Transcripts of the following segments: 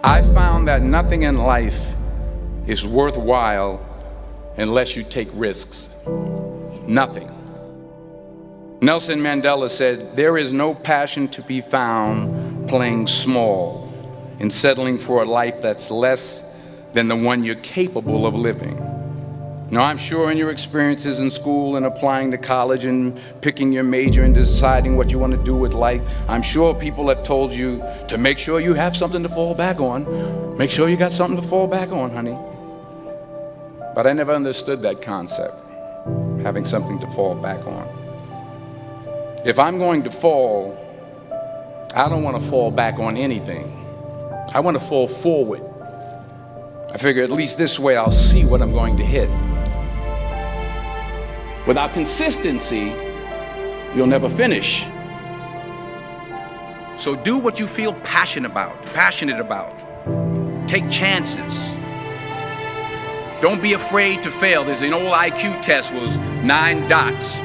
I found that nothing in life is worthwhile unless you take risks. Nothing. Nelson Mandela said, "There is no passion to be found playing small and settling for a life that's less than the one you're capable of living." Now, I'm sure in your experiences in school and applying to college and picking your major and deciding what you want to do with life, I'm sure people have told you to make sure you have something to fall back on. Make sure you got something to fall back on, honey. But I never understood that concept, having something to fall back on. If I'm going to fall, I don't want to fall back on anything. I want to fall forward. I figure at least this way I'll see what I'm going to hit. Without consistency, you'll never finish. So do what you feel passionate about. Take chances. Don't be afraid to fail. There's an old IQ test, was 9 dots,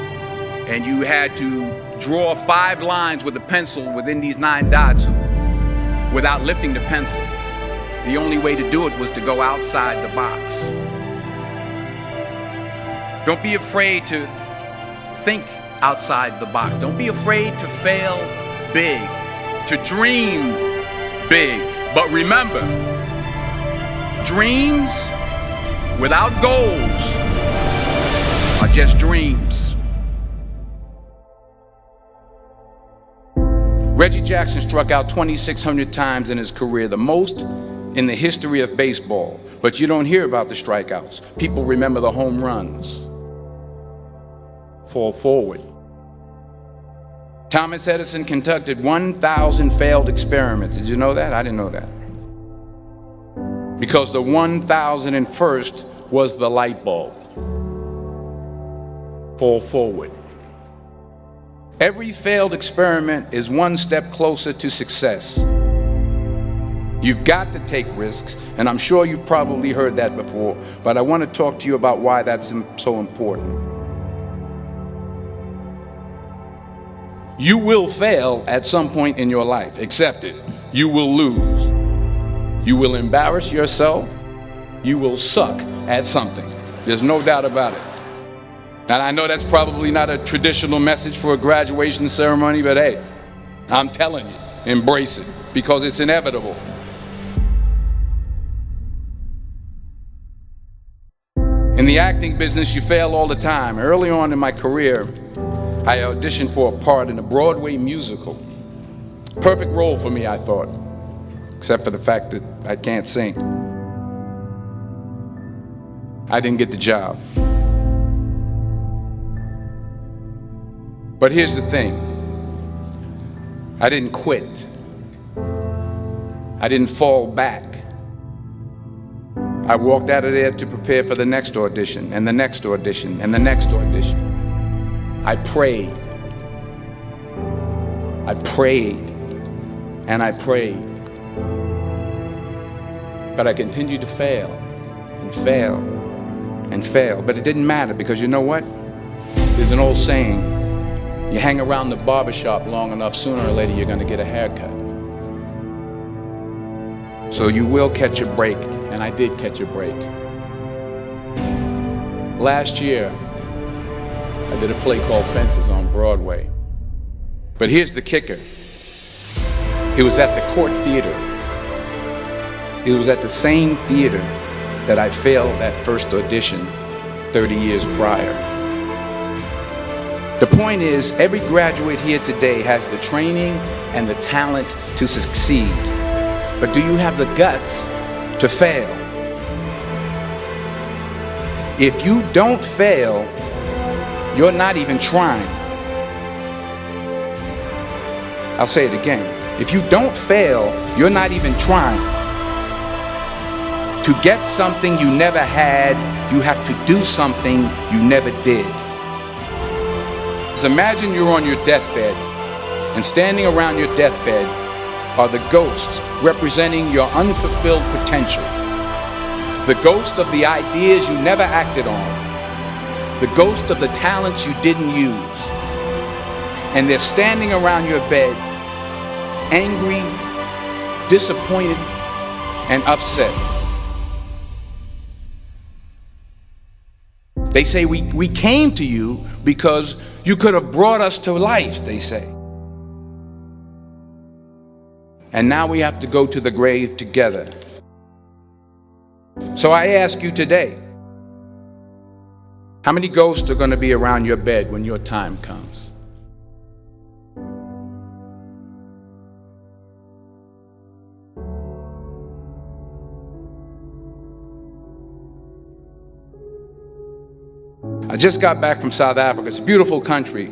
and you had to draw 5 lines with a pencil within these 9 dots without lifting the pencil. The only way to do it was to go outside the box. Don't be afraid to think outside the box. Don't be afraid to fail big, to dream big. But remember, dreams without goals are just dreams. Reggie Jackson struck out 2,600 times in his career, the most in the history of baseball. But you don't hear about the strikeouts. People remember the home runs. Fall forward. Thomas Edison conducted 1,000 failed experiments. Did you know that? I didn't know that. Because the 1,001st was the light bulb. Fall forward. Every failed experiment is one step closer to success. You've got to take risks, and I'm sure you've probably heard that before, but I want to talk to you about why that's so important. You will fail at some point in your life. Accept it. You will lose. You will embarrass yourself. You will suck at something. There's no doubt about it. And I know that's probably not a traditional message for a graduation ceremony, but hey, I'm telling you, embrace it, because it's inevitable. In the acting business, you fail all the time. Early on in my career, I auditioned for a part in a Broadway musical. Perfect role for me, I thought, except for the fact that I can't sing. I didn't get the job. But here's the thing. I didn't quit. I didn't fall back. I walked out of there to prepare for the next audition, and the next audition, and the next audition. I prayed. I prayed. And I prayed. But I continued to fail and fail and fail. But it didn't matter, because you know what? There's an old saying, you hang around the barbershop long enough, sooner or later you're going to get a haircut. So you will catch a break, and I did catch a break. Last year, I did a play called Fences on Broadway. But here's the kicker. It was at the Court Theater. It was at the same theater that I failed that first audition 30 years prior. The point is, every graduate here today has the training and the talent to succeed. But do you have the guts to fail? If you don't fail, you're not even trying. I'll say it again. If you don't fail, you're not even trying. To get something you never had, you have to do something you never did. So imagine you're on your deathbed, and standing around your deathbed are the ghosts representing your unfulfilled potential. The ghost of the ideas you never acted on. The ghost of the talents you didn't use. And they're standing around your bed, angry, disappointed, and upset. They say we came to you because you could have brought us to life, they say. And now we have to go to the grave together. So I ask you today, how many ghosts are going to be around your bed when your time comes? I just got back from South Africa. It's a beautiful country,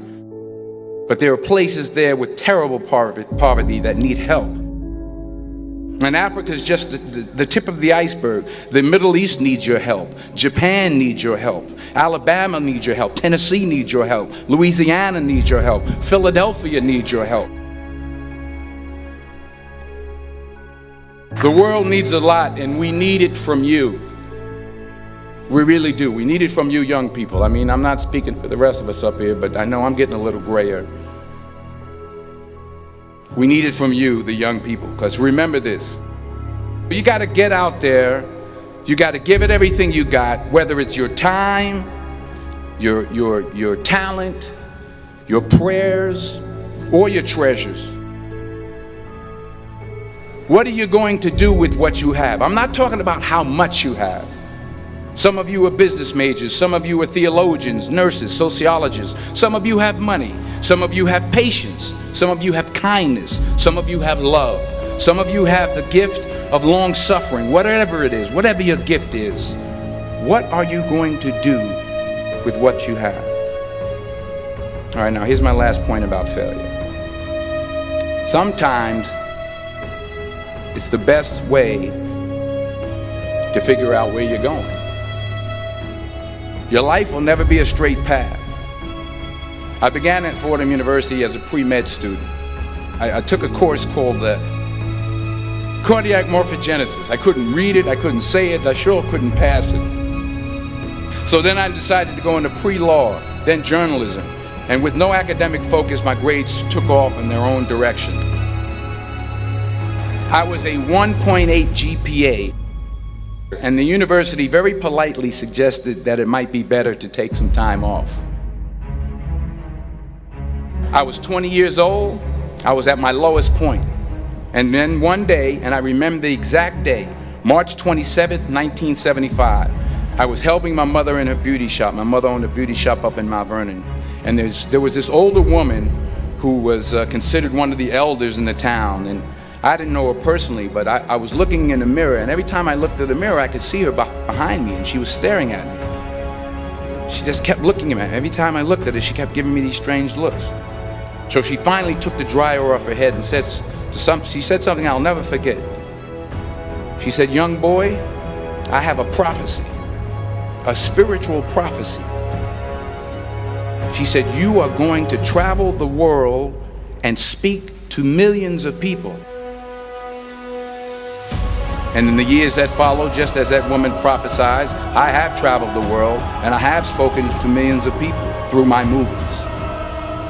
but there are places there with terrible poverty that need help. And Africa is just the tip of the iceberg. The Middle East needs your help. Japan needs your help. Alabama needs your help. Tennessee needs your help. Louisiana needs your help. Philadelphia needs your help. The world needs a lot, and we need it from you. We really do. We need it from you young people. I mean, I'm not speaking for the rest of us up here, but I know I'm getting a little grayer. We need it from you, the young people, because remember this. You got to get out there. You got to give it everything you got, whether it's your time, your talent, your prayers, or your treasures. What are you going to do with what you have? I'm not talking about how much you have. Some of you are business majors, some of you are theologians, nurses, sociologists. Some of you have money, some of you have patience, some of you have kindness, some of you have love, some of you have the gift of long suffering. Whatever it is, whatever your gift is, what are you going to do with what you have? All right, now here's my last point about failure. Sometimes it's the best way to figure out where you're going. Your life will never be a straight path. I began at Fordham University as a pre-med student. I took a course called cardiac morphogenesis. I couldn't read it, I couldn't say it, I sure couldn't pass it. So then I decided to go into pre-law, then journalism. And with no academic focus, my grades took off in their own direction. I was a 1.8 GPA. And the university very politely suggested that it might be better to take some time off. I was 20 years old. I was at my lowest point. And then one day, and I remember the exact day, March 27th, 1975, I was helping my mother in her beauty shop. My mother owned a beauty shop up in Mount Vernon. And there was this older woman who was considered one of the elders in the town. And I didn't know her personally, but I was looking in the mirror, and every time I looked at the mirror, I could see her behind me, and she was staring at me. She just kept looking at me. Every time I looked at her, she kept giving me these strange looks. So she finally took the dryer off her head and she said something I'll never forget. She said, "Young boy, I have a prophecy, a spiritual prophecy." She said, "You are going to travel the world and speak to millions of people." And in the years that followed, just as that woman prophesied, I have traveled the world and I have spoken to millions of people through my movies.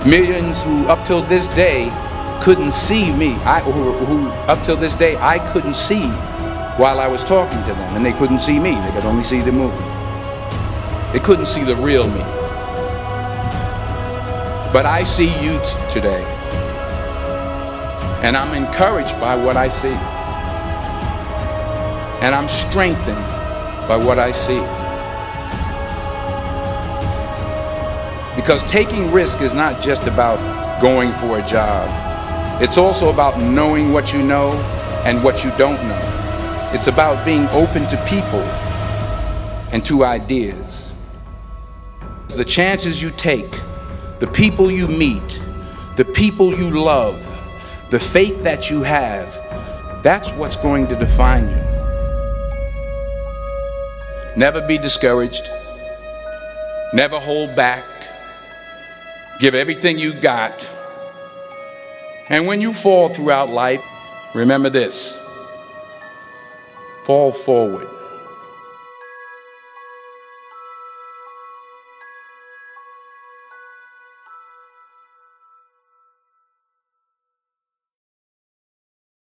Millions who up till this day couldn't see me, who up till this day I couldn't see while I was talking to them, and they couldn't see me, they could only see the movie. They couldn't see the real me. But I see you today, and I'm encouraged by what I see. And I'm strengthened by what I see. Because taking risk is not just about going for a job. It's also about knowing what you know and what you don't know. It's about being open to people and to ideas. The chances you take, the people you meet, the people you love, the faith that you have, that's what's going to define you. Never be discouraged. Never hold back. Give everything you got. And when you fall throughout life, remember this: fall forward.